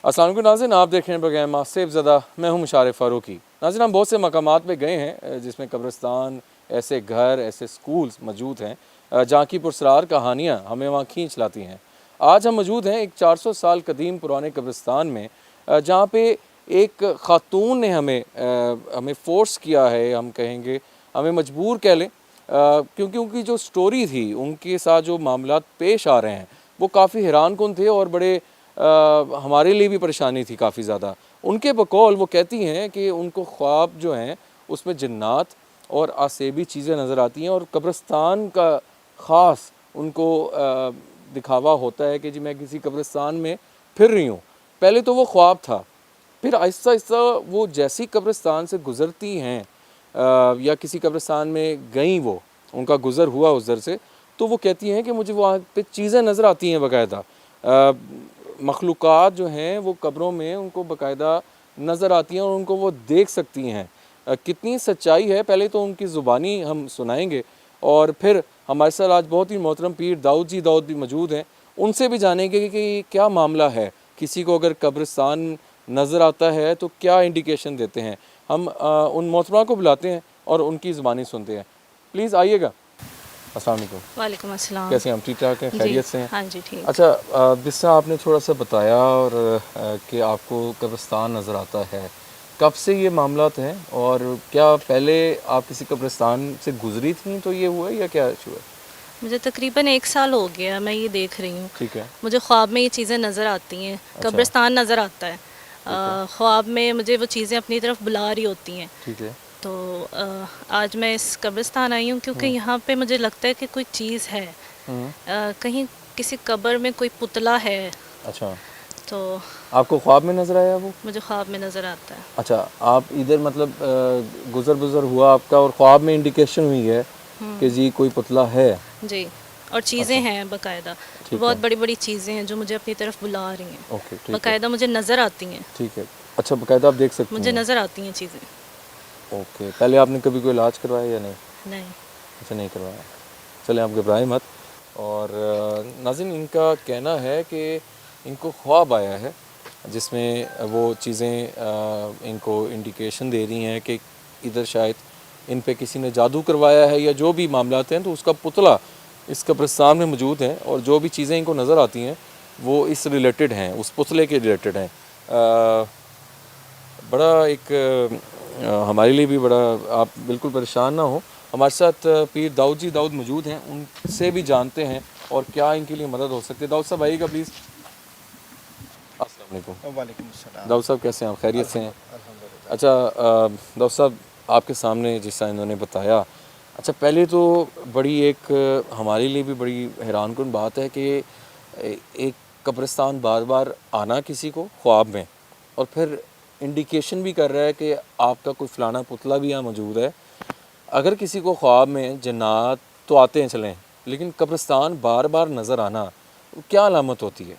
अस्सलाम वालेकुम नाज़रीन, आप देख रहे हैं प्रोग्राम आसिफ ज़दा। मैं हूं मुशारिफ फ़ारूकी। नाज़रीन, हम बहुत से मकामात पे गए हैं जिसमें कब्रिस्तान, ऐसे घर, ऐसे स्कूल्स मौजूद हैं जहाँ की पुरस्रार कहानियाँ हमें वहाँ खींच लाती हैं। आज हम मौजूद हैं एक 400 साल कदीम पुराने कब्रिस्तान में, जहाँ पे एक ख़ातून ने हमें फ़ोर्स किया है, हम कहेंगे हमें मजबूर कह लें, क्योंकि उनकी जो स्टोरी थी, उनके साथ जो मामलात पेश आ रहे हैं वो काफ़ी हैरानकुन थे और बड़े हमारे लिए भी परेशानी थी काफ़ी ज़्यादा। उनके बकौल वो कहती हैं कि उनको ख्वाब जो हैं उसमें जन्नात और आसेबी चीज़ें नज़र आती हैं और कब्रिस्तान का ख़ास उनको दिखावा होता है कि जी मैं किसी कब्रिस्तान में फिर रही हूँ। पहले तो वो ख्वाब था, फिर आहिस्ता आहिस्ता वो जैसी कब्रिस्तान से गुज़रती हैं या किसी कब्रिस्तान में गई, वो उनका गुज़र हुआ उधर से, तो वो कहती हैं कि मुझे वहाँ पे चीज़ें नज़र आती हैं बाकायदा। मखलूक़ात जो हैं वो कब्रों में उनको बाकायदा नज़र आती हैं और उनको वो देख सकती हैं। कितनी सच्चाई है पहले तो उनकी ज़ुबानी हम सुनाएंगे और फिर हमारे साथ आज बहुत ही मोहतरम पीर दाऊद जी दाऊद भी मौजूद हैं, उनसे भी जानेंगे कि क्या मामला है, किसी को अगर कब्रिस्तान नज़र आता है तो क्या इंडिकेशन देते हैं। हम उन मोहतरमा को बुलाते हैं और उनकी ज़ुबानी सुनते हैं। प्लीज़ आइएगा। अस्सलाम वालेकुम। वालेकुम अस्सलाम। कैसे हैं हम? ठीक ठाक हैं, खैरियत से हैं? हाँ जी ठीक। अच्छा, जिस तरह आपने थोड़ा सा बताया और कि आपको कब्रिस्तान नज़र आता है, कब से ये मामलात हैं और क्या पहले आप किसी कब्रिस्तान से गुजरी थी तो ये हुआ या क्या हुआ? मुझे तकरीबन 1 साल हो गया मैं ये देख रही हूँ। ठीक है। मुझे ख्वाब में ये चीज़ें नज़र आती हैं, अच्छा। कब्रिस्तान नज़र आता है। ख्वाब में मुझे वो चीज़ें अपनी तरफ बुला रही होती हैं। ठीक है। तो आज मैं इस कब्रिस्तान आई हूँ क्योंकि यहाँ पे मुझे लगता है कि कोई चीज़ है। कहीं किसी कब्र में कोई पुतला है। अच्छा, तो आपको ख्वाब में नज़र आया वो? मुझे ख्वाब में नज़र आता है। अच्छा, आप इधर मतलब गुज़र हुआ आपका और ख्वाब में इंडिकेशन हुई है कि जी कोई पुतला है। जी, और चीज़ें हैं बाकायदा, बहुत बड़ी बड़ी चीज़ें हैं जो मुझे अपनी तरफ बुला रही हैं। ओके, ठीक है। बाकायदा मुझे नज़र आती हैं। ठीक है। अच्छा, बाकायदा आप देख सकते हैं? मुझे नज़र आती हैं चीज़ें। ओके, पहले आपने कभी कोई इलाज करवाया या नहीं? नहीं। अच्छा, नहीं करवाया। चलें, आप घबराएं मत। और नाज़रीन, इनका कहना है कि इनको ख्वाब आया है जिसमें वो चीज़ें इनको इंडिकेशन दे रही हैं कि इधर शायद इन पे किसी ने जादू करवाया है या जो भी मामलात हैं, तो उसका पुतला इस कब्रिस्तान में मौजूद है और जो भी चीज़ें इनको नज़र आती हैं वो इस रिलेटेड हैं, उस पुतले के रिलेटेड हैं। बड़ा एक हमारे लिए भी बड़ा, आप बिल्कुल परेशान ना हो, हमारे साथ पीर दाऊद जी दाऊद मौजूद हैं, उनसे भी जानते हैं और क्या इनके लिए मदद हो सकती है। दाऊद साहब आइएगा प्लीज़। अस्सलाम वालेकुम। वालेकुम अस्सलाम। दाऊद साहब कैसे हैं आप? खैरियत से हैं? अच्छा, दाऊद साहब आपके सामने जिस तरह इन्होंने बताया, अच्छा पहले तो बड़ी एक हमारे लिए भी बड़ी हैरानकुन बात है कि एक कब्रिस्तान बार बार आना किसी को ख्वाब में और फिर इंडिकेशन भी कर रहा है कि आपका कोई फ़लाना पुतला भी यहाँ मौजूद है। अगर किसी को ख्वाब में जन्नात तो आते हैं चलें, लेकिन कब्रिस्तान बार बार नज़र आना क्या अलामत होती है?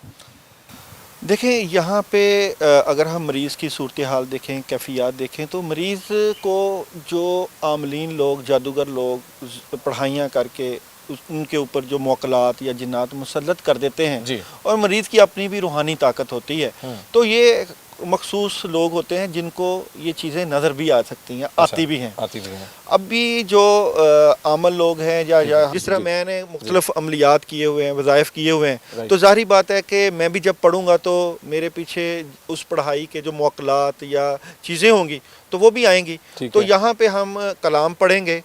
देखें, यहाँ पे अगर हम मरीज़ की सूरत हाल देखें, कैफियत देखें, तो मरीज़ को जो आमलीन लोग, जादूगर लोग पढ़ाइयाँ करके उनके ऊपर जो मौकलात या जिन्नात मुसल्लत कर देते हैं जी। और मरीज़ की अपनी भी रूहानी ताकत होती है, तो ये मखसूस लोग होते हैं जिनको ये चीज़ें नज़र भी आ सकती हैं, आती भी हैं। अभी जो आमल लोग हैं या जिस तरह मैंने मुख्तलिफ अमलियात किए हुए हैं, वज़ाइफ किए हुए हैं, तो ज़ाहिर बात है कि मैं भी जब पढ़ूँगा तो मेरे पीछे उस पढ़ाई के जो मौकलात या चीज़ें होंगी तो वो भी आएंगी। तो यहाँ पे हम कलाम पढ़ेंगे,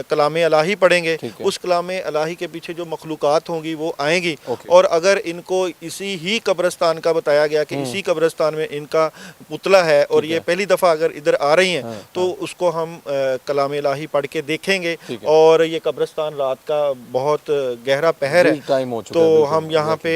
कलाम इलाही पढ़ेंगे, उस कलाम इलाही के पीछे जो मखलूक़ात होंगी वो आएंगी। और अगर इनको इसी ही कब्रिस्तान का बताया गया कि इसी कब्रिस्तान में इनका पुतला है और ये पहली दफ़ा अगर इधर आ रही हैं, तो उसको हम कलाम इलाही पढ़ के देखेंगे। और ये कब्रिस्तान रात का बहुत गहरा पहर है, तो हम यहाँ पे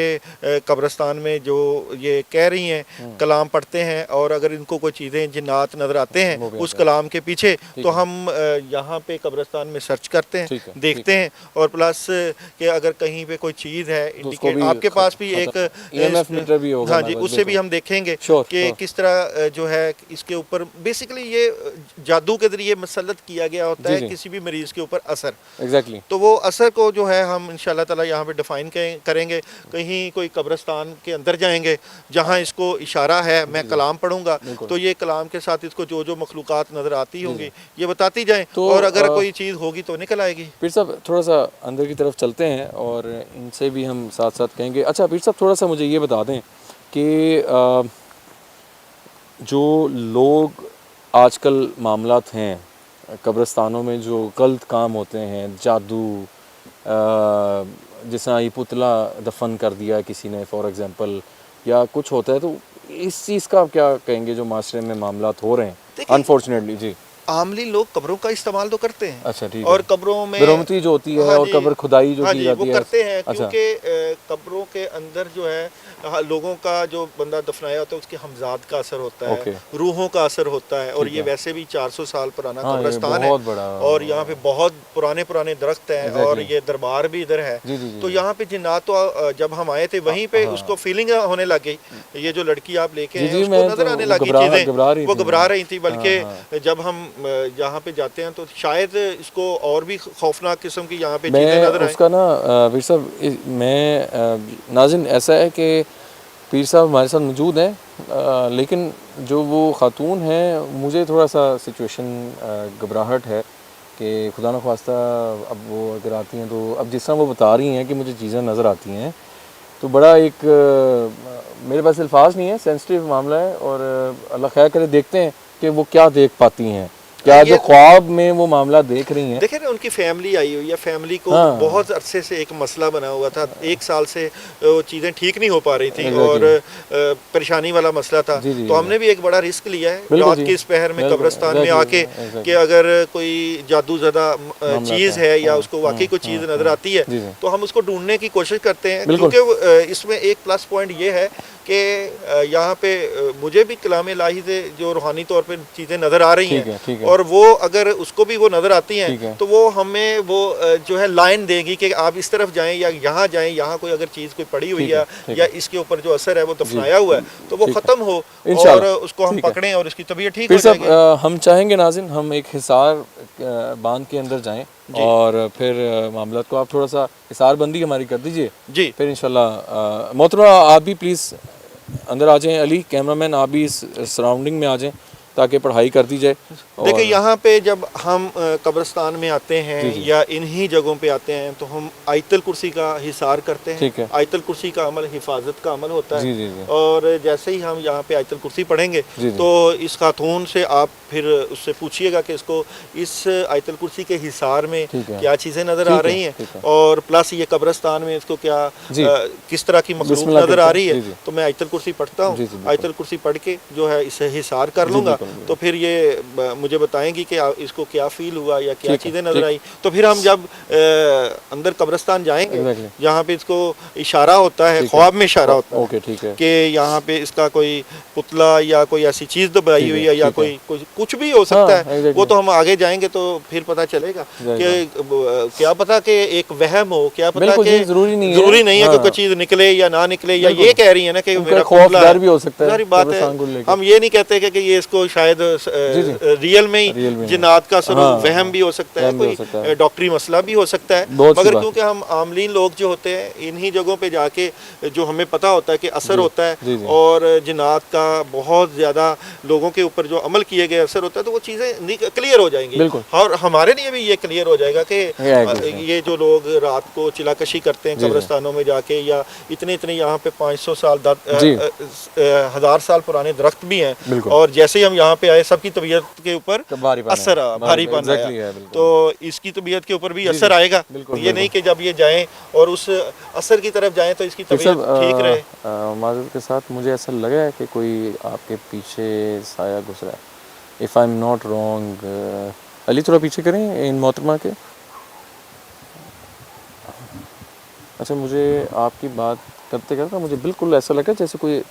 कब्रिस्तान में जो ये कह रही हैं कलाम पढ़ते हैं और अगर इनको कोई चीज़ें जिन्नात नज़र आते हैं हैं वो भी उस आता है। कलाम के पीछे, तो है। हम यहाँ पे कब्रिस्तान में सर्च करते ठीक हैं, है, देखते हैं, और प्लस कि अगर कहीं पे कोई चीज़ है तो उसको इंडिकेट, भी आपके पास भी एक EMF मीटर भी होगा हाँ हमारे जी, पास, उससे भी बिल्कुल। हम देखेंगे श्योर, कि श्योर। किस तरह जो है इसके ऊपर बेसिकली ये जादू के ज़रिए मसलत किया गया होता जी, है जी। किसी भी मरीज़ के ऊपर असर। एग्जैक्टली। तो वो असर को जो है हम इंशाल्लाह ताला यहाँ पे डिफ़ाइन करेंगे। कहीं कोई कब्रिस्तान के अंदर जाएंगे जहाँ इसको इशारा है, मैं कलाम पढ़ूंगा, बिल्कुल। तो ये कलाम के साथ इसको जो जो मखलूक़ात नज़र आती होंगी ये बताती जाएं, तो, और अगर कोई चीज़ होगी तो निकल आएगी। पीर साहब थोड़ा सा अंदर की तरफ चलते हैं और इनसे भी हम साथ साथ कहेंगे। अच्छा पीर साहब थोड़ा सा मुझे ये बता दें कि जो लोग आजकल मामलात हैं कब्रिस्तानों में, जो गलत काम होते हैं, जादू, जिस तरह ये पुतला दफन कर दिया किसी ने फॉर एग्जांपल, या कुछ होता है, तो इस चीज़ का आप क्या कहेंगे जो माशरे में मामलात हो रहे हैं देखिए, अनफॉर्चुनेटली? जी। आमली लोग कब्रों का इस्तेमाल तो करते हैं। अच्छा ठीक और है। कब्रों में बिरोमती जो होती है, हाँ और जी, कब्र खुदाई जो हाँ की जी, जाती वो है। करते हैं, अच्छा। क्योंकि कब्रों के अंदर जो है लोगों का जो बंदा दफनाया होता है उसके हमजाद का असर होता है, ओके। रूहों का असर होता है, और ठीक ये है। वैसे भी 400 साल पुराना हाँ, ये कब्रिस्तान है, बहुत बड़ा। और यहाँ पे बहुत पुराने पुराने दरख्त हैं, और Exactly। ये दरबार भी इधर है। जी, जी, जी, तो जी। यहाँ पे जिन्नात तो जब हम आए थे वहीं पे हाँ। उसको फीलिंग होने लग गई, ये जो लड़की आप लेके जी, आए जी, उसको मैं नजर तो आने वो लगी घबरा चीज़ें, वो घबरा रही थी। हाँ, बल्कि हाँ। जब हम यहाँ पे जाते हैं तो शायद इसको और भी खौफनाक किस्म की यहाँ पे मैं चीज़ें नजर आए। उसका ना पीर साहब, मैं नाज़िन ऐसा है कि पीर साहब हमारे साथ मौजूद हैं, लेकिन जो वो ख़ातून हैं, मुझे थोड़ा सा सिचुएशन घबराहट है कि खुदा न ख्वास्ता अब वो अगर आती हैं, तो अब जिस तरह वो बता रही हैं कि मुझे चीज़ें नज़र आती हैं, तो बड़ा एक मेरे पास अल्फाज नहीं है, सेंसिटिव मामला है, और अल्लाह खैर करे, देखते हैं कि वो क्या देख पाती हैं, क्या जो ख्वाब में वो मामला देख रही हैं। देखे ना, उनकी फैमिली आई हुई है, फैमिली को हाँ। बहुत अरसे से एक मसला बना हुआ था, 1 साल से वो चीज़ें ठीक नहीं हो पा रही थी, Exactly। और परेशानी वाला मसला था। जी, जी, तो हमने भी एक बड़ा रिस्क लिया है बिल्कुल रात जी। के इस पहर में बिल्कुल, कब्रिस्तान में exactly, आके, exactly। कि अगर कोई जादूज़दा चीज़ है या उसको वाकई कोई चीज़ नज़र आती है, जी, जी। तो हम उसको ढूंढने की कोशिश करते हैं, बिल्कुल। क्योंकि इसमें एक प्लस पॉइंट ये है कि यहाँ पे मुझे भी कलाम इलाही से जो रूहानी तौर पे चीज़ें नज़र आ रही ठीक हैं, है। और वो अगर उसको भी वो नज़र आती ठीक है। हैं, तो वो हमें वो जो है लाइन देगी कि आप इस तरफ जाएं या यहाँ जाएं, यहाँ कोई अगर चीज़ कोई पड़ी हुई ठीक है, है ठीक या है। इसके ऊपर जो असर है वो दफनाया हुआ है, तो वो ठीक है। ख़त्म हो, और इंशाल्लाह। उसको हम ठीक है। पकड़ें और इसकी तबीयत ठीक फिर हो सब जाएगी। हम चाहेंगे नाज़िन, हम एक हिसार बांध के अंदर जाएं, और फिर मामला को आप थोड़ा सा हिसार बंदी हमारी कर दीजिए जी, फिर इंशाल्लाह। मोहतरमा आप भी प्लीज़ अंदर आ जाएं, अली कैमरामैन आप भी इस सराउंडिंग में आ जाएं ताकि पढ़ाई कर दी जाए। देखिए यहाँ पे जब हम कब्रिस्तान में आते हैं जी, जी। या इन्हीं जगहों पे आते हैं, तो हम आयतल कुर्सी का हिसार करते हैं। ठीक है। आयतल कुर्सी का अमल हिफाजत का अमल होता है। जी, जी, जी। और जैसे ही हम यहाँ पे आयतल कुर्सी पढ़ेंगे, जी, जी। तो इस खातून से आप फिर उससे पूछिएगा कि इसको इस आयतल कुर्सी के हिसार में ठीक है। क्या चीज़ें नज़र ठीक आ है, रही हैं, ठीक है। और प्लस ये कब्रिस्तान में इसको क्या जी। किस तरह की मखलूक बिस्मिल्लाह नज़र आ कहते रही हैं। है। जी, जी। तो मैं आयतल कुर्सी पढ़ता जी, हूँ, जी, बिल्कुल। आयतल कुर्सी पढ़ के जो है इसे हिसार कर जी, लूँगा, बिल्कुल, बिल्कुल। तो फिर ये मुझे बताएंगी कि इसको क्या फील हुआ या क्या ठीक है, चीज़ें नज़र ठीक। आई। तो फिर हम जब अंदर कब्रिस्तान जाएंगे, Exactly। जहाँ पे इसको इशारा होता है, ठीक है। ख्वाब में इशारा होता है ओके, ठीक है। कि यहाँ पे इसका कोई पुतला या कोई ऐसी चीज़ दबाई ठीक है, हुई है, या ठीक है। कोई कुछ भी हो सकता हाँ, है। exactly। वो तो हम आगे जाएंगे तो फिर पता चलेगा कि क्या पता कि एक वहम हो, क्या पता बिल्कुल कि जी, ज़रूरी नहीं है। ज़रूरी नहीं है कि हाँ। कोई चीज़ निकले या ना निकले, या बिल्कुल। ये कह रही है ना कि उनका मेरा खौफ पुतला डर है। भी हो सकता है सारी बात कब्रिस्तान को है, लेके। हम ये नहीं कहते कि ये इसको शायद जी, जी। रियल में रियल में ही जिन्नात का असर हो, हाँ, वहम भी हो सकता है, वहम भी हो कोई सकता है। डॉक्टरी मसला भी हो सकता है। बहुत सी मगर बात क्योंकि हम आमलीन लोग जो होते हैं, इन्हीं जगहों पे जाके जो हमें पता होता है कि असर होता है, जी, जी। और जिन्नात का बहुत ज़्यादा लोगों के ऊपर जो अमल किए गए असर होता है, तो वो चीज़ें क्लियर हो जाएंगी। बिल्कुल। और हमारे लिए भी ये क्लियर हो जाएगा कि exactly। ये जो लोग रात को चिलाकशी करते हैं जी, जी। कब्रिस्तानों में जाके, या इतने यहाँ पे 500 साल जी। 1000 साल पुराने दरख्त भी हैं, बिल्कुल। और जैसे ही हम यहाँ पे आए सबकी तबीयत के ऊपर भारीपन असर है, भारीपन exactly आया, है, बिल्कुल। तो इसकी तबीयत के ऊपर भी जी, असर जी। आएगा। बिल्कुल, ये बिल्कुल। नहीं कि जब ये जाएं और उस असर की तरफ जाएं तो इसकी फिर तबीयत सब ठीक रहे। माजूद के साथ मुझे ऐसा लगा है कि कोई आपके पीछे साया गुजरा है, if I am not wrong. Ali थोड़ा पीछे करें इन मोहतरमा के। अच्छा, मुझे आपकी बात करते करते मुझे बिल्कुल ऐसा लगा जैसे कोई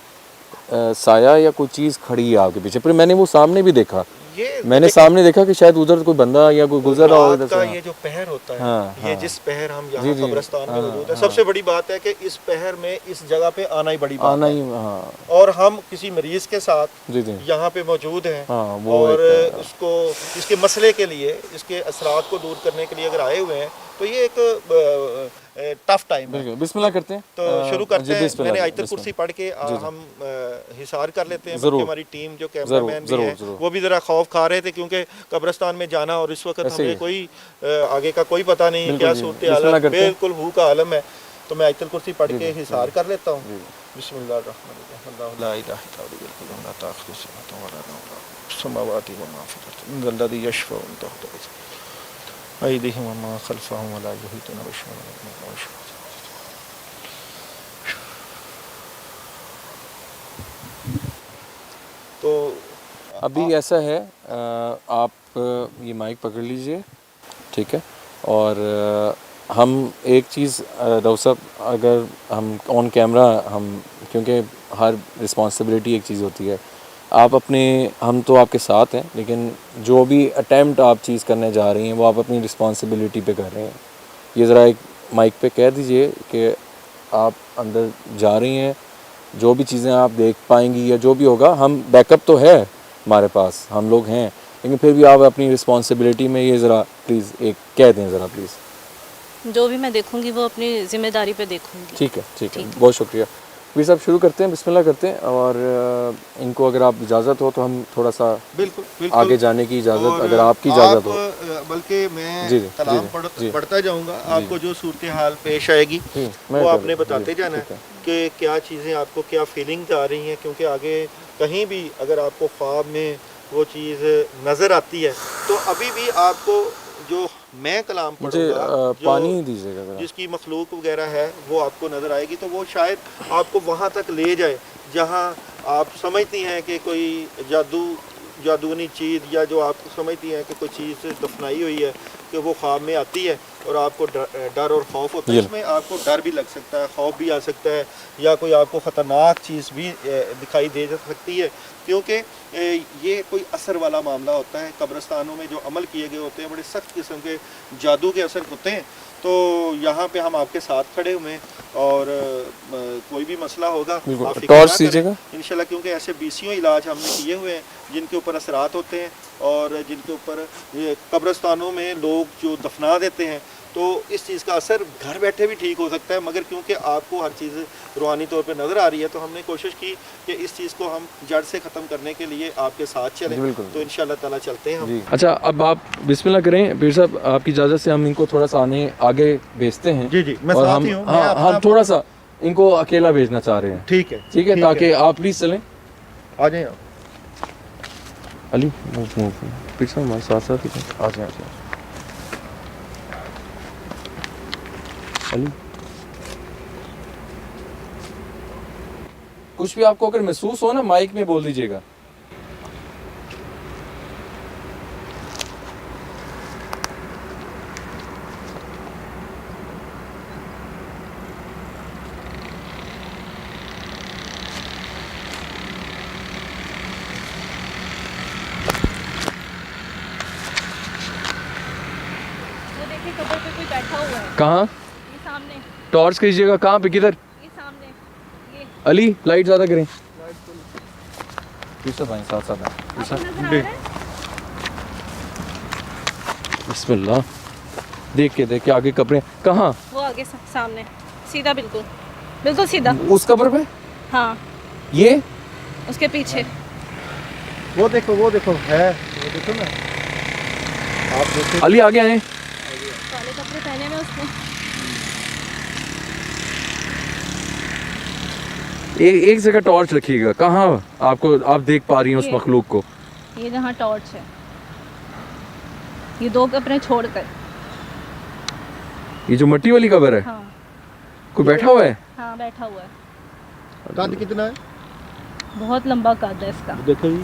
साया या कोई चीज़ खड़ी है आपके पीछे, पर मैंने वो सामने भी देखा। ये मैंने सामने देखा कि शायद उधर कोई बंदा या कोई गुजर रहा हो रात उधर का से। ये जो पहर होता है, हाँ, ये हाँ। जिस पहर हम जी, यहाँ जी, कब्रिस्तान में हाँ, मौजूद है, हाँ। सबसे बड़ी बात है कि इस पहर में इस जगह पे आना ही बड़ी बात आना है। ही, हाँ और हम किसी मरीज के साथ जी जी यहाँ पे मौजूद हैं, हाँ, वो और एक, उसको इसके मसले के लिए, इसके असरात को दूर करने के लिए अगर आए हुए हैं, तो ये एक टफ टाइम है। बिल्कुल। बिस्मिल्लाह करते हैं, तो शुरू करते जी, हैं। बिस्मिल्लाह मैंने जी, आयतल बिस्मिल्लाह। कुर्सी पढ़ के जी, जी। हम हिसार कर लेते हैं, ज़रूर। बल्कि हमारी टीम जो ज़रूर, कैमरामैन भी ज़रूर, हैं ज़रूर। वो भी ज़रा खौफ खा रहे थे, क्योंकि कब्रिस्तान में जाना और इस वक्त ऐसे ही हमें है। कोई आगे का कोई पता नहीं बिल्कुल क्या जी, सूरत बिस्मिल्लाह हालत, करते हैं। बिल्कुल भू का आलम है। तो मैं आयतल कुर्सी पढ़ जी, के जी, हिसार कर लेता हूँ। जी। बिस्मिल्लाहिर्रहमानिर्रहीम। अल्लाहु ला इलाहा इल्ला हुवा बिल ला ताखुज़ुहु सिनतुन व ला नौम समावाति व मा फ़िल अर्ज़ अल्लज़ी यशफ़उ इंदहु अयदीहिम व मा ख़ल्फ़हुम व ला युहीतूना बिशैइन मिन इल्मिही। तो अभी ऐसा है, आप ये माइक पकड़ लीजिए, ठीक है। और हम एक चीज़ राव साहब, अगर हम ऑन कैमरा हम, क्योंकि हर रिस्पॉन्सिबिलिटी एक चीज़ होती है, आप अपने, हम तो आपके साथ हैं, लेकिन जो भी अटैम्प्ट आप चीज़ करने जा रही हैं वो आप अपनी रिस्पॉन्सिबिलिटी पे कर रहे हैं। ये ज़रा एक माइक पे कह दीजिए कि आप अंदर जा रही हैं, जो भी चीज़ें आप देख पाएंगी या जो भी होगा, हम बैकअप तो है हमारे पास, हम लोग हैं, लेकिन फिर भी आप अपनी रिस्पॉन्सिबिलिटी में ये ज़रा प्लीज़ एक कह दें ज़रा प्लीज़। जो भी मैं देखूंगी वो अपनी जिम्मेदारी पे देखूंगी। ठीक है, ठीक है, बहुत शुक्रिया। वीर साहब शुरू करते हैं, बिस्मिल्लाह करते हैं। और इनको अगर आप इजाज़त हो तो हम थोड़ा सा बिल्कुल बिल्कुल आगे जाने की इजाज़त, और अगर आपकी इजाज़त हो। बल्कि मैं जी, जी, कलाम जी, जी। पढ़ता जाऊंगा, आपको जो सूरत हाल पेश आएगी मैं वो कर आपने लूँ, बताते जी, जाना ठीक है कि क्या चीज़ें आपको, क्या फीलिंग्स आ रही हैं, क्योंकि आगे कहीं भी अगर आपको ख्वाब में वो चीज़ नज़र आती है, तो अभी भी आपको जो मैं कलाम मुझे पढ़ूंगा, पानी ही दीजिएगा ज़रा। जिसकी मखलूक वगैरह है वो आपको नज़र आएगी, तो वो शायद आपको वहाँ तक ले जाए जहाँ आप समझती हैं कि कोई जादूनी चीज़, या जो आप समझती हैं कि कोई चीज़ दफनाई हुई है, कि वो ख्वाब में आती है और आपको डर और खौफ होता है। इसमें आपको डर भी लग सकता है, खौफ भी आ सकता है, या कोई आपको ख़तरनाक चीज़ भी दिखाई दे सकती है, क्योंकि ये कोई असर वाला मामला होता है। कब्रिस्तानों में जो अमल किए गए होते हैं, बड़े सख्त किस्म के जादू के असर होते हैं। तो यहाँ पे हम आपके साथ खड़े हुए हैं, और कोई भी मसला होगा आप फिक्र टॉर्च ना करें दीजिएगा इंशाल्लाह, क्योंकि ऐसे 20 इलाज हमने किए हुए हैं जिनके ऊपर असरात होते हैं, और जिनके ऊपर ये कब्रिस्तानों में लोग जो दफना देते हैं, तो इस चीज़ का असर घर बैठे भी ठीक हो सकता है, मगर क्योंकि आपको हर चीज़ रूहानी तौर पे नज़र आ रही है, तो हमने कोशिश की कि इस चीज़ को हम जड़ से ख़त्म करने के लिए आपके साथ चलें। तो इंशाल्लाह ताला चलते हैं हम। अच्छा, अब आप बिस्मिल्लाह करें पीर साहब, आपकी इजाज़त से हम इनको थोड़ा सा आगे भेजते हैं। जी जी, मैं और साथ हम, ही हूँ। हाँ, हम थोड़ा सा इनको अकेला भेजना चाह रहे हैं। ठीक है, ठीक है, ताकि आप प्लीज़ चलें। आ जाएं आप। अली पीर साहब हमारे साथ साथ ही आ जाए, अली कुछ भी आपको अगर महसूस हो ना, माइक में बोल दीजिएगा। वो देखिए कब्र पे कोई बैठा हुआ है, कहाँ? ये सामने, टॉर्च कीजिएगा, कहाँ पे, किधर? ये सामने, ये अली लाइट ज़्यादा करें। पीर साहब साथ साथ आपको नजर आ रहा है? बिस्मिल्लाह, देख के आगे कब्रें कहाँ? वो आगे सामने, सीधा, बिल्कुल बिल्कुल सीधा। उस कब्र पे? हाँ, ये उसके पीछे। वो देखो है, वो देखो ना, आप देखो। अली आगे आए। काले कपड़े पहने हुए उसने। एक जगह टॉर्च रखिएगा, कहाँ आपको, आप देख पा रही हैं उस ये। मखलूक को? ये जहाँ टॉर्च है, ये 2 कपड़े छोड़कर। ये जो मट्टी वाली कब्र है, हाँ कोई बैठा हुआ है? हाँ, बैठा हुआ है। कद कितना है? बहुत लंबा कद है इसका। देखो जी,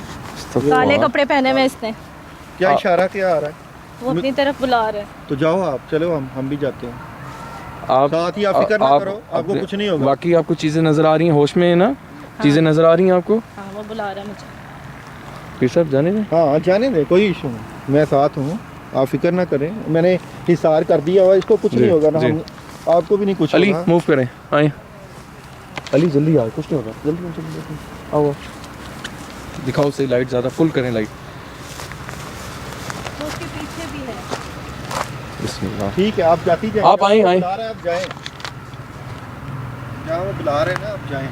काले कपड़े पहने हुए इसने। क्या इशारा क्या आ रहा है? वो अपनी तरफ बुला रहा है। तो जाओ आप, चलो हम भी जाते हैं आप साथ ही। आप फिक्र ना करो, आपको कुछ नहीं होगा। बाकी आपको चीज़ें नज़र आ रही हैं, होश में है ना? चीज़ें नज़र आ रही हैं आपको? हाँ, वो बुला रहा है मुझे। पीर साहब जाने दें? हाँ जाने दें, कोई इशू नहीं, मैं साथ हूँ, आप फिक्र ना करें। मैंने हिसार कर दिया हुआ, इसको कुछ जी, नहीं होगा ना, जी। हम आपको भी नहीं कुछ अली होगा। मूव करें, आए अली जल्दी आओ, कुछ नहीं होगा, जल्दी जल्दी जल्दी आओ आओ। दिखाओ सही, लाइट ज़्यादा फुल करें लाइट। उसके पीछे भी है। बिस्मिल्लाह। ठीक है, आप जाती जाए, आप आएं, आएं। बुला रहे हैं, आप जाएं, जहाँ वो बुला रहे हैं ना, आप जाएं।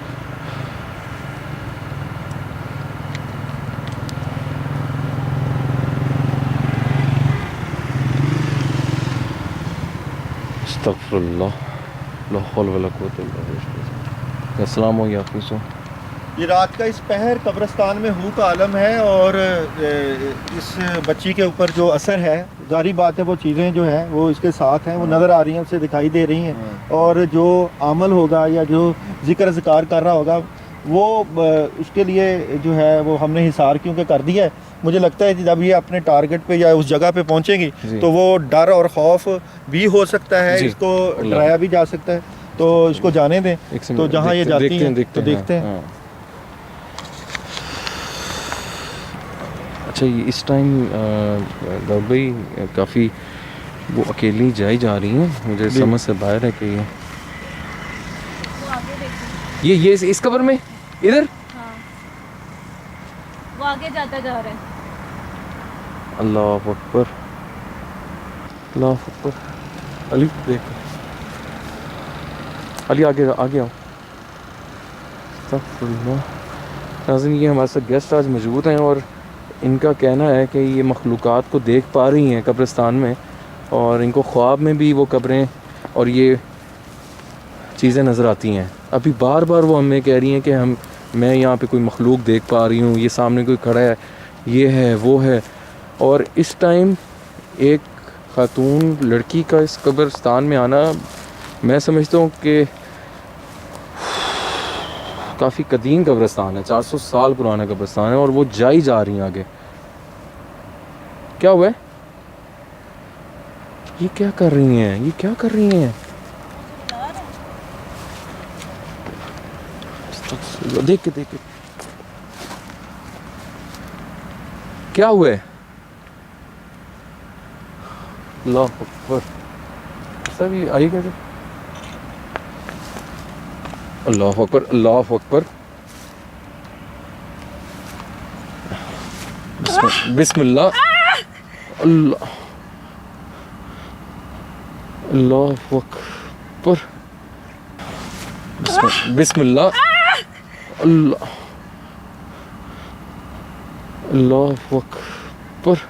अस्तगफुरुल्लाह, ला हौला वला कुव्वता इल्ला बिल्लाह। अस्सलाम हो या हाफिज़। ये रात का इस पहर कब्रिस्तान में हूँ का आलम है, और इस बच्ची के ऊपर जो असर है, जारी बात है वो चीज़ें जो हैं वो इसके साथ हैं, वो नज़र आ रही हैं, उसे दिखाई दे रही हैं, और जो अमल होगा या जो जिक्र ज़िकार कर रहा होगा वो उसके लिए जो है वो हमने हिसार क्योंकि कर दिया है। मुझे लगता है कि जब ये अपने टारगेट पे या उस जगह पे पहुंचेगी तो वो डर और खौफ भी हो सकता है, इसको डराया भी जा सकता है, तो इसको जाने दें। तो जहाँ ये जाती हैं तो देखते हैं। अच्छा, ये इस टाइम दाऊद भाई काफ़ी वो अकेली जाई जा रही हैं, मुझे समझ से बाहर है कि ये इस कब्र में इधर। हाँ, वो आगे जाता जा रहा है। अल्लाह अकबर, अल्लाह अकबर। अली देख, अली आगे आगे आओ। नाज़रीन, ये हमारे साथ गेस्ट आज मौजूद हैं और इनका कहना है कि ये मखलूक़ात को देख पा रही हैं कब्रिस्तान में, और इनको ख्वाब में भी वो कब्रें और ये चीज़ें नज़र आती हैं। अभी बार बार वो हमें कह रही हैं कि मैं यहाँ पे कोई मखलूक देख पा रही हूँ, ये सामने कोई खड़ा है, ये है वो है। और इस टाइम एक खातून लड़की का इस कब्रिस्तान में आना, मैं समझता हूँ कि काफ़ी कदीम कब्रिस्तान है, 400 साल पुराना कब्रिस्तान है, और वो जाई जा रही हैं आगे। क्या हुआ है? ये क्या कर रही हैं, ये क्या कर रही हैं? देख के क्या हुआ है? अल्लाह अकबर। सब ये आई कैसे? अल्लाह अकबर, अल्लाह अकबर। बिस्मिल्लाह, अल्लाह अल्लाह अकबर, बिस्मिल्लाह, अल्लाह अल्लाह अकबर।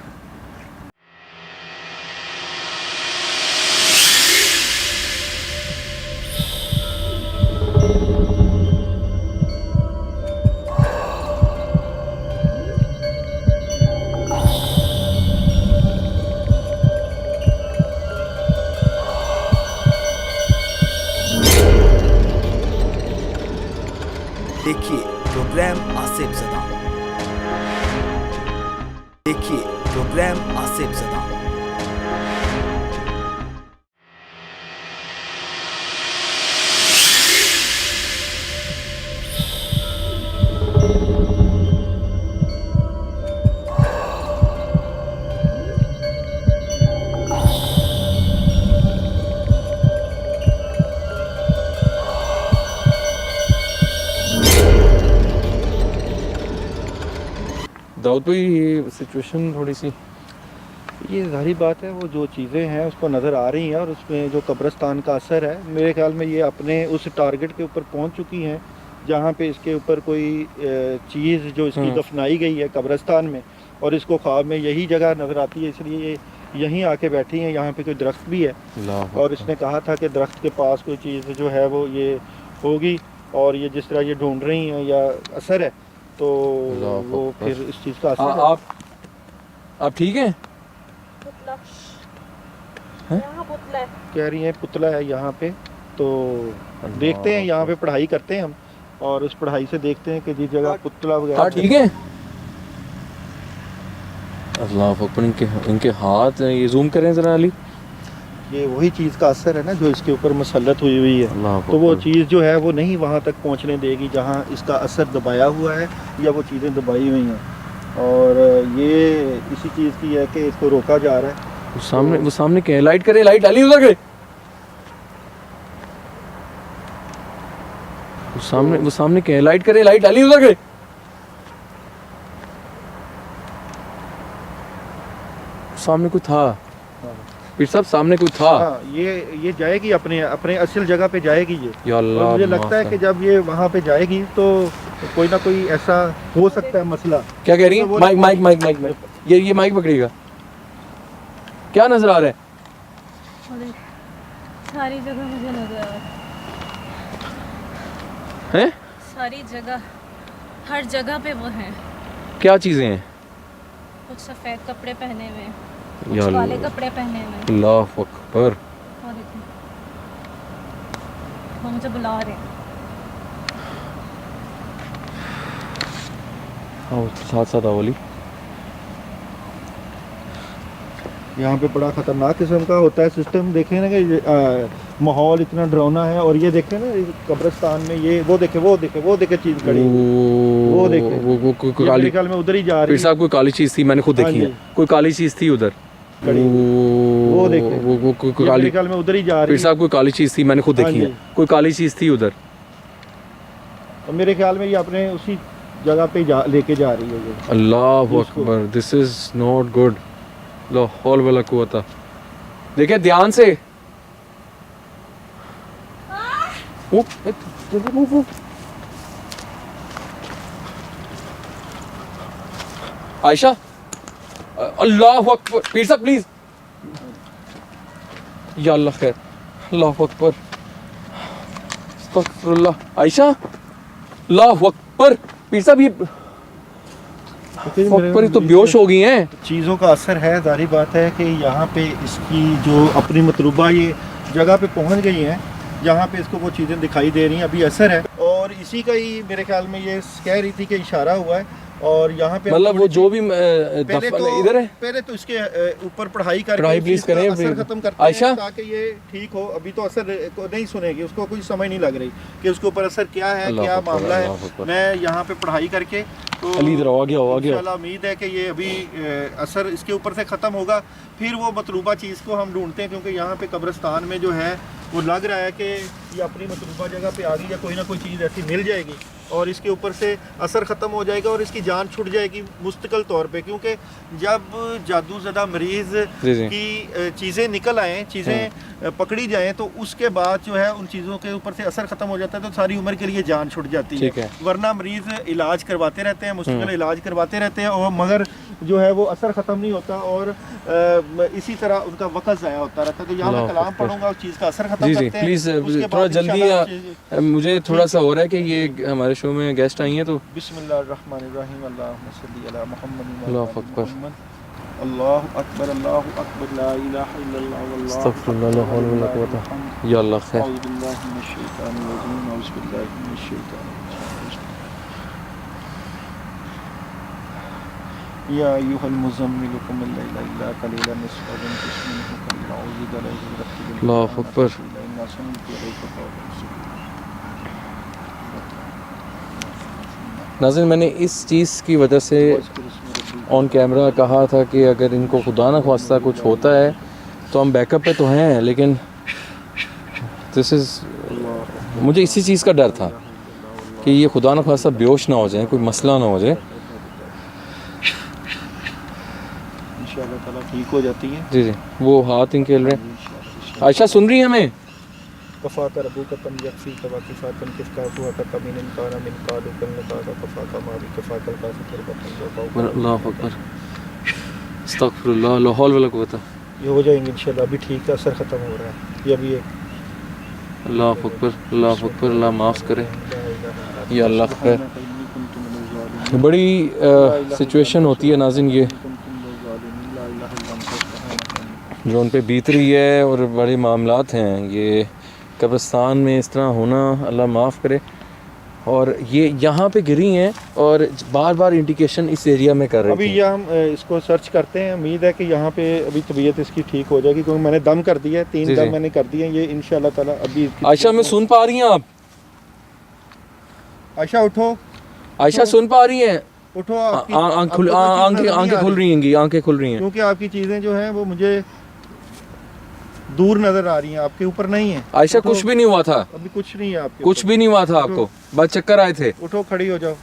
देखिए प्रोग्राम आसिफ ज़दा। देखिए प्रोग्राम आसिफ ज़दा। दाऊद भाई, ये सिचुएशन थोड़ी सी, ये जाहिर बात है, वो जो चीज़ें हैं उसको नज़र आ रही हैं, और उसमें जो कब्रिस्तान का असर है, मेरे ख्याल में ये अपने उस टारगेट के ऊपर पहुंच चुकी हैं जहाँ पे इसके ऊपर कोई चीज़ जो इसकी दफनाई गई है कब्रिस्तान में, और इसको ख्वाब में यही जगह नज़र आती है, इसलिए ये यहीं आके बैठी हैं। यहाँ पे कोई दरख्त भी है, और इसने कहा था कि दरख्त के पास कोई चीज़ जो है वो ये होगी, और ये जिस तरह ये ढूंढ रही हैं या असर है, तो वो फिर इस चीज़ का असर है। आप ठीक हैं? कह रही हैं पुतला है यहाँ पे, तो देखते हैं, यहाँ पे पढ़ाई करते हैं हम, और उस पढ़ाई से देखते हैं कि जिस जगह पुतला वगैरह। ठीक है। अल्लाह अकबर, इनके हाथ, ये जूम करें ज़रा अली। ये वही चीज़ का असर है ना जो इसके ऊपर मुसल्लत हुई हुई है, अल्लाह तो वो अकबर। चीज़ जो है वो नहीं वहाँ तक पहुँचने देगी जहाँ इसका असर दबाया हुआ है या वो चीज़ें दबाई हुई हैं। और ये इसी चीज़ की है कि इसको रोका जा रहा है। वो सामने क्या है? लाइट करे, लाइट डाली उधर के। वो सामने क्या है? लाइट करे, लाइट डाली उधर के। सामने कोई था पीर साहब, सामने कोई था। हाँ, ये जाएगी अपने अपने असल जगह पे जाएगी ये। या अल्लाह, और मुझे लगता है कि जब ये वहाँ पे जाएगी तो कोई ना कोई ऐसा हो सकता है मसला। क्या कह रही है? Mic mic mic mic mic, ये माइक पकड़िएगा। क्या नजर आ रहा है? सारी जगह मुझे नजर आ रहा हैं? सारी जगह, हर जगह पे वो हैं। क्या चीजें हैं? कुछ सफ़ेद कपड़े पहने हुए हैं, या कुछ काले कपड़े पहने हुए हैं। अल्लाह अकबर। और देखो, वो मुझे बुला रहे हैं। हाँ, साथ साथ आवली। यहाँ पे बड़ा खतरनाक किस्म का होता है सिस्टम। देखें ना कि माहौल इतना डरावना है। और ये देखें ना कब्रिस्तान में ये वो देखे चीज खड़ी, वो देखे, वो ये मेरे ख्याल में उधर ही जा रही पीर है। साहब कोई काली चीज थी, मैंने खुद हाँ देखी है। जी। कोई काली चीज थी उधर। वो देखे, वो कोई ये काली, मेरे ख्याल में उधर ही जा रही पीर है। साहब कोई काली चीज थी, मैंने खुद हाँ देखी है। जी। कोई काली चीज थी उधर। और मेरे ख्याल में ये अपने उसी जगह पे लेके जा रही है ये। अल्लाह अकबर, दिस इज नॉट गुड। ला हौल वला कुव्वता। देखिए ध्यान से। आयशा, अल्लाह अकबर। पीर साहब प्लीज। या अल्लाह खैर। अल्लाह अकबर, अस्तगफिरुल्लाह। आयशा, अल्लाह अकबर। पीर साहब ये अकबर, ये तो बेहोश हो गई हैं। चीज़ों का असर है। जारी बात है कि यहाँ पे इसकी जो अपनी मतलूबा ये जगह पे पहुँच गई हैं, जहाँ पे इसको वो चीज़ें दिखाई दे रही हैं, अभी असर है। और इसी का ही मेरे ख्याल में ये कह रही थी कि इशारा हुआ है। और यहाँ पे मतलब वो जो भी पहले तो इधर है, पहले तो इसके ऊपर पढ़ाई करके पढ़ाई प्लीज इसका करें असर खत्म करते आयशा। हैं ताकि ये ठीक हो। अभी तो असर को नहीं सुनेगी, उसको कुछ समझ नहीं लग रही कि उसके ऊपर असर क्या है, अल्लाह क्या अकबर, मामला अल्लाह है। अकबर। मैं यहाँ पे पढ़ाई करके तो अली इधर आ गया इंशाल्लाह उम्मीद है कि ये अभी असर इसके ऊपर से ख़त्म होगा। फिर वो मतलूबा चीज़ को हम ढूंढते हैं, क्योंकि यहाँ पे कब्रिस्तान में जो है वो लग रहा है कि ये अपनी मतलूबा जगह पे आ गई या कोई ना कोई चीज़ ऐसी मिल जाएगी और इसके ऊपर से असर ख़त्म हो जाएगा और इसकी जान छूट जाएगी मुस्तकिल तौर पे। क्योंकि जब जादू ज़दा मरीज़ की चीज़ें निकल आएँ, चीज़ें पकड़ी जाएँ, तो उसके बाद जो है उन चीज़ों के ऊपर से असर ख़त्म हो जाता है, तो सारी उम्र के लिए जान छूट जाती है। वरना मरीज़ इलाज करवाते रहते हैं, मुस्तकिल इलाज करवाते रहते हैं, और मगर जो है वो असर ख़त्म नहीं होता और इसी तरह उनका वक्त ज़ाया होता रहता है। तो यहाँ मैं कलाम पढ़ूंगा, उस चीज़ का असर ख़त्म करते हैं। प्लीज़ थोड़ा जल्दी, मुझे थोड़ा सा हो रहा है कि ये हमारे शो में गेस्ट आई हैं, तो बिस्मिल्लाहिर्रहमानिर्रहीम, अल्लाहुम्मा सल्ली अला मुहम्मद। अल्लाह अकबर, अल्लाहु अकबर, अल्लाहु अकबर, ला इलाहा इल्लल्लाह वल्लाहु अस्तगफिरुल्लाह, ला हौल वला कुव्वता। या अल्लाह खैर। औज़ु बिल्लाहि मिनश शैतानिर रजीम, औज़ु बिल्लाहि मिनश शैतानिर रजीम। या अय्युहल मुज़म्मिल कुम अल-लैला इल्ला क़लीलन निस्फ़हु व इंक़ुस मिनहु क़लीलन औ ज़िद अलैहि व रत्तिल अल्लाह अकबर। इन्ना सनुल्क़ि अलैका क़ौलन सक़ीला। नाज़रीन, मैंने इस चीज़ की वजह से ऑन कैमरा कहा था कि अगर इनको खुदा न ख्वास्ता कुछ होता है तो हम बैकअप पे तो हैं, लेकिन दिस इज़, मुझे इसी चीज़ का डर था कि ये खुदा न ख्वास्ता बेहोश ना हो जाए, कोई मसला ना हो जाए। इंशाअल्लाह ताला ठीक हो जाती है। जी जी, वो हाथ इनके खेल रहे हैं। आयशा सुन रही है हमें? कफ़ाका रब्बुका कम यक्फ़ीका व किफ़ातन किफ़काफ़ुहा कमिन काना मिन कालु कन्नकाका कफ़ाका माबी कफ़ाकल काफ़ी तुरबतन व अल्लाह अकबर, अस्तगफिरुल्लाह, ला हौल वला कुव्वता। ये हो जाएंगे इंशाल्लाह। अभी ठीक है, असर ख़त्म हो रहा है। ये अभी अल्लाह अकबर, अल्लाह अकबर, अल्लाह माफ़ करे। या अल्लाह खैर। बड़ी सिचुएशन होती है नाज़रीन, ये जो उन पे बीत रही है, और बड़े मामलात हैं ये कब्रिस्तान में इस तरह होना, अल्लाह माफ़ करे। और ये यहाँ पे गिरी हैं और बार बार इंडिकेशन इस एरिया में कर रही अभी ये हम इसको सर्च करते हैं। उम्मीद है कि यहाँ पे अभी तबीयत इसकी ठीक हो जाएगी, क्योंकि मैंने दम कर दिया है, 3 दम मैंने कर दिए हैं। ये इंशाल्लाह ताला अभी। आयशा, मैं सुन पा रही हैं आप? आयशा उठो। आयशा सुन पा रही हैं? उठो, आपकी आंखें आपको कोई चीज़ नजर आंखें नहीं आंखें आ खुल रही, रही हैं, आंखें खुल रही हैं। क्योंकि आपकी चीज़ें जो हैं वो मुझे दूर नजर आ रही हैं, आपके ऊपर नहीं है। आयशा उठो, कुछ भी नहीं हुआ था, अभी कुछ नहीं है आपके कुछ भी नहीं हुआ था आपको, बस चक्कर आए थे। ऊपर। उठो, खड़ी हो जाओ,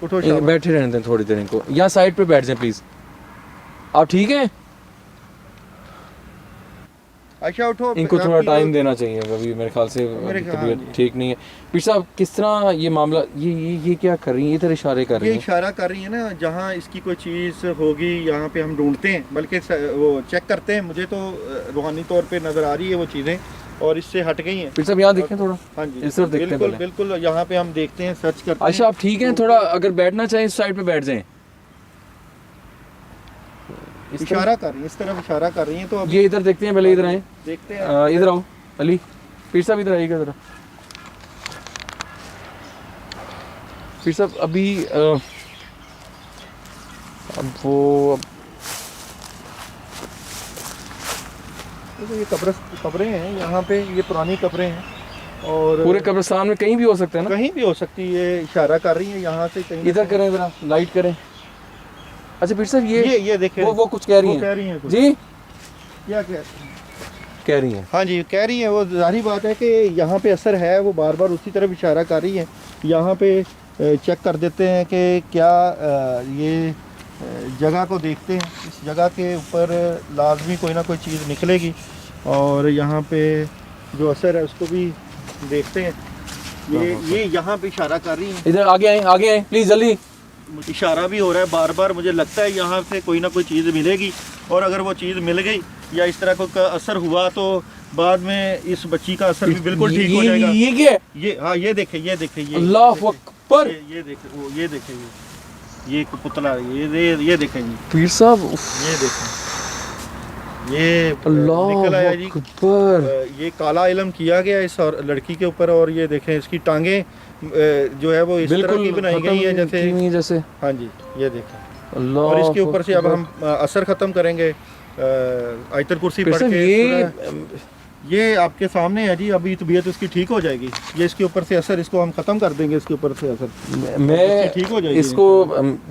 उठो, इनको शाबाश। बैठे रहने दें थोड़ी देर, इनको यहाँ साइड पे बैठ जाएं प्लीज। आप ठीक हैं? आयशा उठो, इनको थोड़ा आपकी टाइम वो- देना चाहिए, अभी मेरे ख्याल से मेरे ख्याल- तबीयत हाँ जी। ठीक नहीं है। पीर साहब किस तरह ये मामला, ये क्या कर रही हैं, इधर इशारे कर ये रही हैं? इशारा कर रही है ना, जहाँ इसकी कोई चीज़ होगी यहाँ पे हम ढूंढते हैं, बल्कि वो चेक करते हैं। मुझे तो रूहानी तौर पे नज़र आ रही है वो चीज़ें, और इससे हट गई हैं। पीर साहब यहाँ देखें थोड़ा, हाँ जी, इस तरफ देखते हैं बिल्कुल पहले। बिल्कुल, यहाँ पे हम देखते हैं, सर्च करते आयशा हैं। आप ठीक हैं? थोड़ा अगर बैठना चाहें इस साइड पे बैठ जाएं। इस तरफ? इशारा कर रही है, इस तरफ इशारा कर रही हैं, तो अब ये इधर देखते हैं पहले, इधर आए, देखते हैं। इधर आओ अली, पीर साहब इधर आइएगा ज़रा। पीर साहब अभी अब वो देखो, ये कब्रें हैं यहाँ पे, ये पुरानी कब्रें हैं, और पूरे कब्रिस्तान में कहीं भी हो सकते हैं ना? कहीं भी हो सकती है। इशारा कर रही है यहाँ से कहीं। इधर करें ज़रा, लाइट करें। अच्छा पीर साहब ये देखें, वो कुछ कह रही वो हैं कह रही हैं कुछ। जी, क्या कह रही हैं। हाँ जी, कह रही हैं। वो जाहिर बात है कि यहाँ पे असर है, वो बार बार उसी तरफ इशारा कर रही है। यहाँ पे चेक कर देते हैं कि क्या ये जगह को देखते हैं, इस जगह के ऊपर लाजमी कोई ना कोई चीज़ निकलेगी, और यहाँ पे जो असर है उसको भी देखते हैं। ये यहाँ पे इशारा कर रही हैं, इधर आगे आए प्लीज जल्दी। इशारा भी हो रहा है बार बार। मुझे लगता है यहाँ से कोई ना कोई चीज़ मिलेगी, और अगर वो चीज़ मिल गई या इस तरह का असर हुआ, तो बाद में इस बच्ची का असर भी बिल्कुल ठीक हो जाएगा। ये क्या है? ये हाँ, ये देखे, ये देखे, ये अल्लाह देखे, अकबर। ये देखे, वो ये देखे, ये एक पुतला, ये देखे जी, पीर साहब ये देखे, ये अल्लाह निकल आया जी। अकबर। ये काला इल्म किया गया इस लड़की के ऊपर, और ये देखें इसकी टांगे जो है वो इस तरह की बनाई गई है जैसे। हाँ जी, ये देखें। अल्लाह और इसके ऊपर से अब अकबर। हम असर ख़त्म करेंगे आयतल कुर्सी पीर पढ़ साहब के। ये आपके सामने है जी, अभी तबीयत उसकी ठीक हो जाएगी। ये इसके ऊपर से असर, इसको हम ख़त्म कर देंगे, इसके ऊपर से असर मैं ठीक हो जाएगी। इसको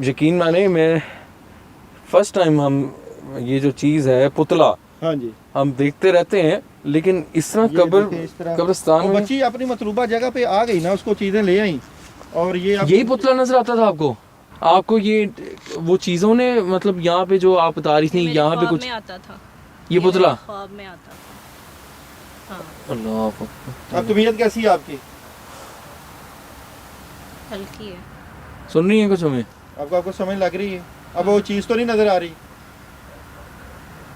यकीन माने, मैं फर्स्ट टाइम हम ये जो चीज़ है पुतला, हाँ जी, हम देखते रहते हैं, लेकिन इस तरह ये देखें, इस तरह कब्रिस्तान वो में बच्ची अपनी मतलूबा जगह पे आ गई ना, उसको चीज़ें ले आई, और ये अब यही पुतला नजर आता था आपको ये वो चीज़ों ने, मतलब यहाँ पे जो आप बता रही थी, मेरे यहाँ पे ख्वाब कुछ में आता था, ये पुतला। मेरे ख्वाब में आता था। हाँ, अल्लाह अकबर। अब तबीयत कैसी है आपकी? हल्की है। सुन रही है कुछ हमें? आपको समझ लग रही है? अब वो चीज़ तो नहीं नज़र आ रही?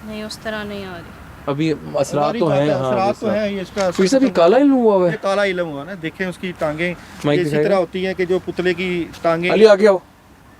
नहीं, उस तरह नहीं आ रही। अभी असरात हमारी तो बात हैं, है, हाँ, असरात तो हैं, ये इसका फिर से भी काला इल्म हुआ हुआ ये है। काला इल्म हुआ ना, देखें उसकी टांगें माइक ये इसी दिखाएगा? तरह होती हैं कि जो पुतले की टांगें, अली आगे आओ।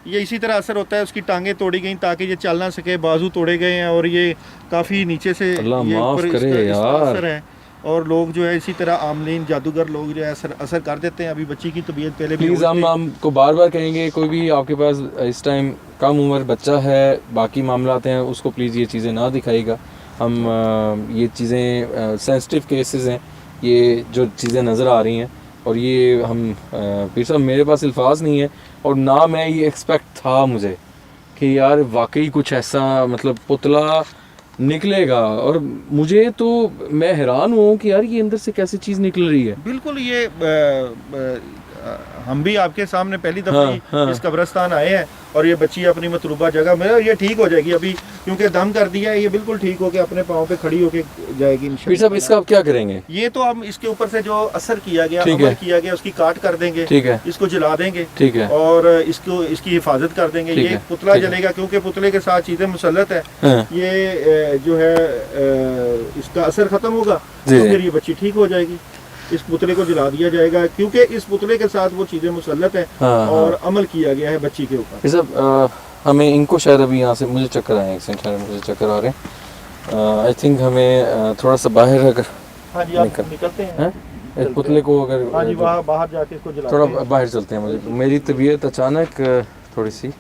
ये इसी तरह असर होता है। उसकी टांगें तोड़ी गई ताकि ये चल ना सके, बाजू तोड़े गए हैं, और ये काफ़ी नीचे से अल्लाह ये माफ ऊपर करे इसका यार। असर है। और लोग जो है इसी तरह आमलीन जादूगर लोग जो है असर कर देते हैं। अभी बच्ची की तबीयत पहले भी प्लीज़ हम आपको बार बार कहेंगे, कोई भी आपके पास इस टाइम कम उम्र बच्चा है, बाकी मामला हैं, उसको प्लीज़ ये चीज़ें ना दिखाइएगा। हम ये चीज़ें सेंसिटिव केसेस हैं, ये जो चीज़ें नज़र आ रही हैं, और ये हम पीर साहब मेरे पास अल्फाज नहीं है, और ना मैं ये एक्सपेक्ट था मुझे कि यार वाकई कुछ ऐसा मतलब पुतला निकलेगा। और मुझे तो मैं हैरान हूँ कि यार ये अंदर से कैसी चीज़ निकल रही है। बिल्कुल। ये हम भी आपके सामने पहली दफ़ा हाँ, ही हाँ। इस कब्रिस्तान आए हैं, और ये बच्ची अपनी मतलूबा जगह में, ये ठीक हो जाएगी अभी, क्योंकि दम कर दिया है, ये बिल्कुल ठीक होके अपने पाँव पे खड़ी होके जाएगी पीर साहब इंशाल्लाह। इसका आप क्या करेंगे? ये तो हम इसके ऊपर से जो असर किया गया, ठीक अमल है। किया गया, उसकी काट कर देंगे, ठीक है, इसको जला देंगे, ठीक है, और इसकी हिफाजत कर देंगे। ठीक ये है, पुतला ठीक है। जलेगा, क्योंकि पुतले के साथ चीज़ें मुसल्लत है। हाँ, ये जो है इसका असर ख़त्म होगा, तो जी, जी। फिर ये बच्ची ठीक हो जाएगी। इस पुतले को जला दिया जाएगा, क्योंकि इस पुतले के साथ वो चीज़ें मुसल्लत हैं, हाँ, और अमल किया गया है बच्ची के ऊपर। ये सब हमें इनको शायद अभी यहाँ से मुझे चक्कर आए, एक सेकंड, शायद मुझे चक्कर आ रहे हैं। आई थिंक हमें थोड़ा सा बाहर अगर हाँ जी, आप निकलते हैं। हैं, इस पुतले को अगर हाँ जी, वहाँ बाहर जाके इसको जलाते थोड़ा हैं। बाहर चलते हैं। मुझे मेरी तबीयत अचानक थोड़ी सी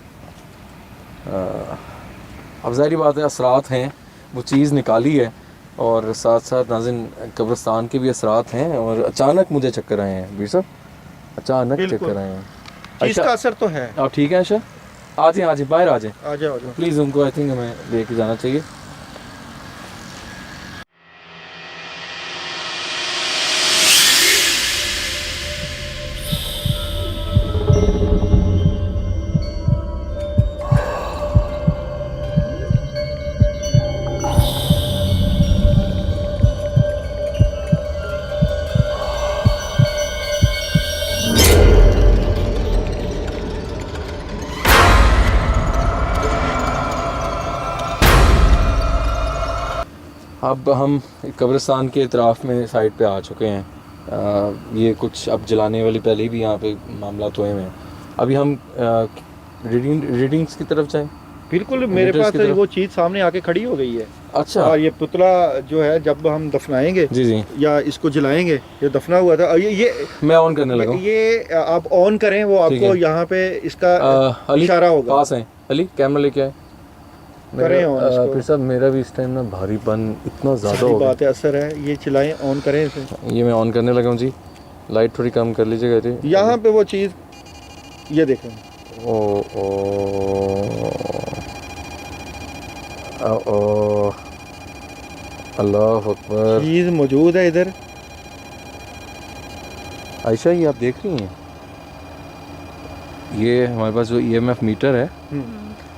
अब ज़ाहिर बात है असरात हैं, वो चीज़ निकाली है, और साथ साथ नाज़िन कब्रिस्तान के भी असरात हैं, और अचानक मुझे चक्कर आए हैं पीर साहब, अचानक बिल्कुल। चक्कर आए हैं। चीज़ का असर तो है। आप ठीक हैं आयशा? आ जाए बाहर आ जाए, आ जाओ प्लीज़। उनको आई थिंक हमें लेके जाना चाहिए। अब हम कब्रिस्तान के इतराफ़ में साइड पे आ चुके हैं। ये कुछ अब जलाने वाली पहले ही भी यहाँ पे मामला हुए हैं। अभी हम रीडिंग्स की तरफ जाएं। बिल्कुल, मेरे मीटर्स पास की तरफ। वो चीज़ सामने आके खड़ी हो गई है। अच्छा। और ये पुतला जो है जब हम दफनाएंगे जी जी, या इसको जलाएंगे, ये दफना हुआ था। ये मैं ऑन करने लगा हूँ। ये आप ऑन करें, वो ठीक आपको है। यहाँ पे इसका अली इशारा होगा। पास है अली, कैमरा लेके आए। करें ऑन इसको। फिर साहब मेरा भी इस टाइम ना भारीपन इतना ज़्यादा सारी हो गया। बात है, असर है। ये चलाएं, ऑन करें इसे। ये मैं ऑन करने लगा हूँ जी। लाइट थोड़ी कम कर लीजिएगा जी। यहाँ पे वो चीज़, ये देखें, ओ ओ ओ अल्लाह अकबर। चीज़ मौजूद है इधर। आयशा ये आप देख रही हैं, ये हमारे पास जो EMF मीटर है,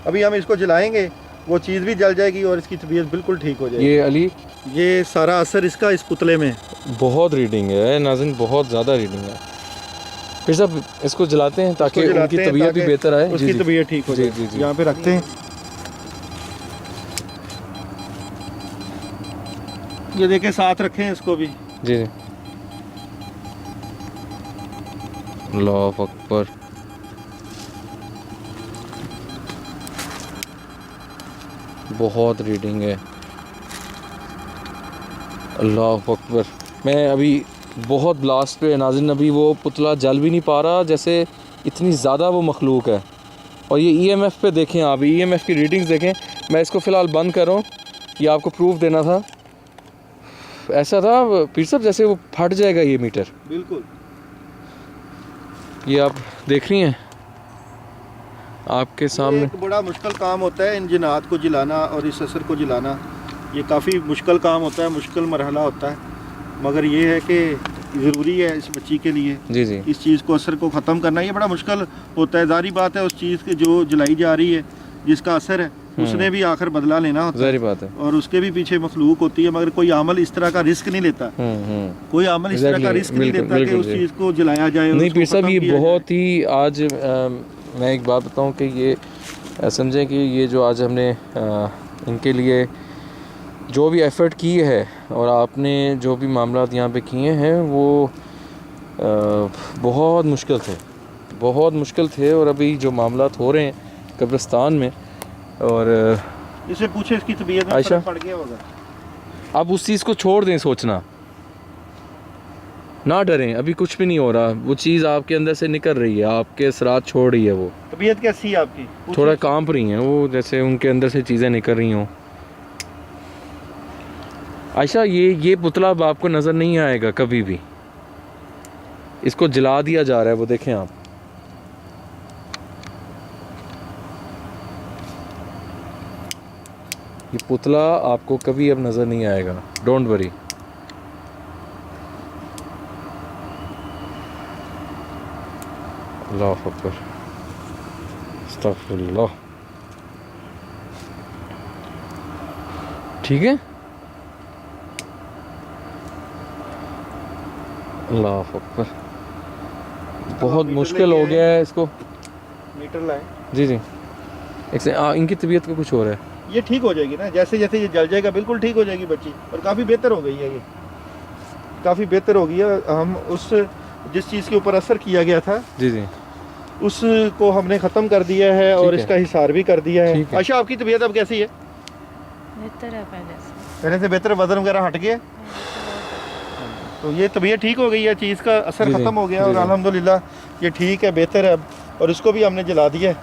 अभी हम इसको जलाएंगे, वो चीज़ भी जल जाएगी और इसकी तबीयत बिल्कुल ठीक हो जाएगी। ये अली ये सारा असर इसका इस पुतले में। बहुत रीडिंग है नाज़रीन, बहुत ज़्यादा रीडिंग है। फिर सब इसको जलाते हैं ताकि इसको उनकी जलाते हैं तबीयत भी ताकि बेहतर आए। उसकी जी तबीयत ठीक हो जी, जाए। जी, जी। यहाँ पे रखते हैं। ये देखें, साथ रखें इसको भी। जी जी। अल्लाह अकबर। बहुत रीडिंग है, अल्लाह अकबर। मैं अभी बहुत ब्लास्ट पे नाज़रीन, अभी वो पुतला जल भी नहीं पा रहा, जैसे इतनी ज़्यादा वो मखलूक है। और ये EMF पे देखें आप, EMF की रीडिंग्स देखें। मैं इसको फ़िलहाल बंद कर रहा हूँ, ये आपको प्रूफ देना था। ऐसा था पीर साहब जैसे वो फट जाएगा ये मीटर। बिल्कुल। ये आप देख रही हैं आपके ये सामने। एक बड़ा मुश्किल काम होता है इन जिन्नात को जलाना और इस असर को जलाना। ये काफ़ी मुश्किल काम होता है, मुश्किल मरहला होता है, मगर ये है कि ज़रूरी है इस बच्ची के लिए। जी जी, इस चीज़ को, असर को ख़त्म करना ये बड़ा मुश्किल होता है। ज़ाहिर बात है, उस चीज़ के जो जलाई जा रही है, जिसका असर है, उसने भी आखिर बदला लेना होता है। ज़ाहिर बात है। और उसके भी पीछे मखलूक होती है, मगर कोई आमल इस तरह का रिस्क नहीं लेता। कोई आमल इस तरह का Exactly, रिस्क नहीं बिल्कुल, लेता कि बिल्कुल उस जी। चीज़ को जलाया जाए। नहीं उसको पीर साहब, ख़त्म ये किया जाए। बहुत ही आज मैं एक बात बताऊं कि ये समझें कि ये जो आज हमने इनके लिए जो भी एफ़र्ट की है और आपने जो भी मामला यहाँ पे किए हैं, वो बहुत मुश्किल थे, बहुत मुश्किल थे। और अभी जो मामला हो रहे हैं कब्रिस्तान में, और इसे पूछे इसकी तबीयत में आयशा? फर्क पड़ गया होगा। आप उस चीज़ को छोड़ दें, सोचना ना डरें, अभी कुछ भी नहीं हो रहा। वो चीज़ आपके अंदर से निकल रही है, आपके असरात छोड़ रही है। वो तबीयत कैसी है आपकी? थोड़ा कांप रही हैं, वो जैसे उनके अंदर से चीज़ें निकल रही हों। आयशा, ये पुतला अब आपको नज़र नहीं आएगा कभी भी। इसको जला दिया जा रहा है, वो देखें आप। ये पुतला आपको कभी अब नज़र नहीं आएगा, डोंट वरी। अल्लाह अकबर, अस्तगफिरुल्लाह। ठीक है, अल्लाह अकबर। बहुत मीटर मुश्किल लेके हो गया है इसको। मीटर लाए। जी जी, एक से इनकी तबीयत का कुछ हो रहा है। ये ठीक हो जाएगी ना, जैसे जैसे ये जल जाएगा बिल्कुल ठीक हो जाएगी बच्ची। और काफ़ी बेहतर हो गई है, ये काफ़ी बेहतर हो गई है। हम उस जिस चीज़ के ऊपर असर किया गया था, जी जी, उसको हमने ख़त्म कर दिया है और है। इसका हिसार भी कर दिया है। ठीक है। आयशा, आपकी तबीयत अब कैसी है? बेहतर है पहले से। पहले से बेहतर, वजन वगैरह हट गया? तो ये तबीयत ठीक हो गई है, चीज़ का असर जी जी, ख़त्म हो गया जी और जी। अल्हम्दुलिल्लाह ये ठीक है, बेहतर है अब। और इसको भी हमने जला दिया है।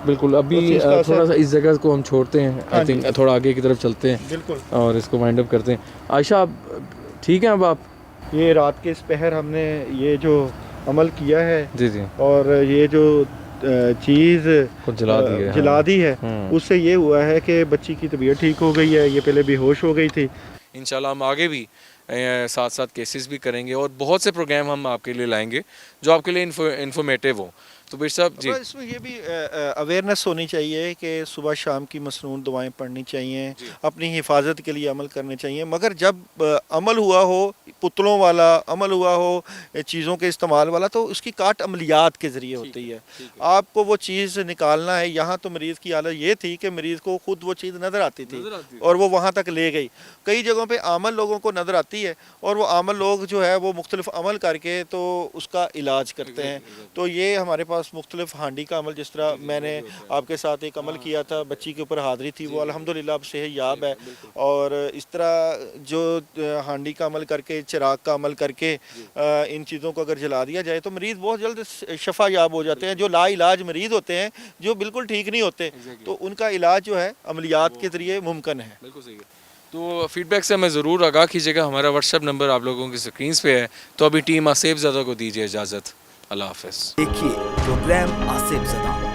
बिल्कुल। उस अभी चीज़ का थोड़ा असर- सा इस जगह को हम छोड़ते हैं, हाँ आई जी। थिंक थोड़ा आगे की तरफ चलते हैं बिल्कुल। और इसको वाइंड अप करते हैं। आयशा, आप ठीक हैं अब आप? ये रात के इस पहर हमने ये जो अमल किया है जी जी और ये जो चीज़ को जला दी है, जला हाँ। दी है, उससे ये हुआ है कि बच्ची की तबीयत ठीक हो गई है। ये पहले बेहोश हो गई थी। इंशाल्लाह हम आगे भी साथ साथ केसेस भी करेंगे और बहुत से प्रोग्राम हम आपके लिए लाएंगे जो आपके लिए इंफॉर्मेटिव हो। तो बिर साहब जी, बस इसमें ये भी अवेयरनेस होनी चाहिए कि सुबह शाम की मसनून दवाएं पढ़नी चाहिए, अपनी हिफाजत के लिए अमल करने चाहिए। मगर जब अमल हुआ हो पुतलों वाला, अमल हुआ हो चीज़ों के इस्तेमाल वाला, तो उसकी काट अमलियात के ज़रिए होती है। आपको वो चीज़ निकालना है। यहाँ तो मरीज़ की हालत ये थी कि मरीज़ को खुद वो चीज़ नज़र आती थी और वो वहाँ तक ले गई। कई जगहों पे आमल लोगों को नज़र आती है और वो आमल लोग जो है वो मुख्तलिफ अमल करके तो उसका इलाज करते हैं। तो ये हमारे पास मुख्तलिफ हांडी का अमल, जिस तरह मैंने आपके साथ एक अमल किया था, बच्ची के ऊपर हाज़री थी, वो अल्हम्दुलिल्लाह अब सेहतयाब है। और इस तरह जो हांडी का अमल करके, चिराग का अमल करके इन चीज़ों को अगर जला दिया जाए तो मरीज़ बहुत जल्द शफा याब हो जाते हैं। जो लाइलाज मरीज़ होते हैं, जो बिल्कुल ठीक नहीं होते, तो उनका इलाज जो है अमलियात के ज़रिए मुमकिन है। बिल्कुल सही है। तो फीडबैक से हमें ज़रूर आगाह कीजिएगा। हमारा व्हाट्सएप नंबर आप लोगों की स्क्रीन पे है। तो अभी टीम आसिफ ज़दा को दीजिए इजाज़त। अल्लाह हाफ़िज़। देखिए प्रोग्राम आसिफ ज़दा।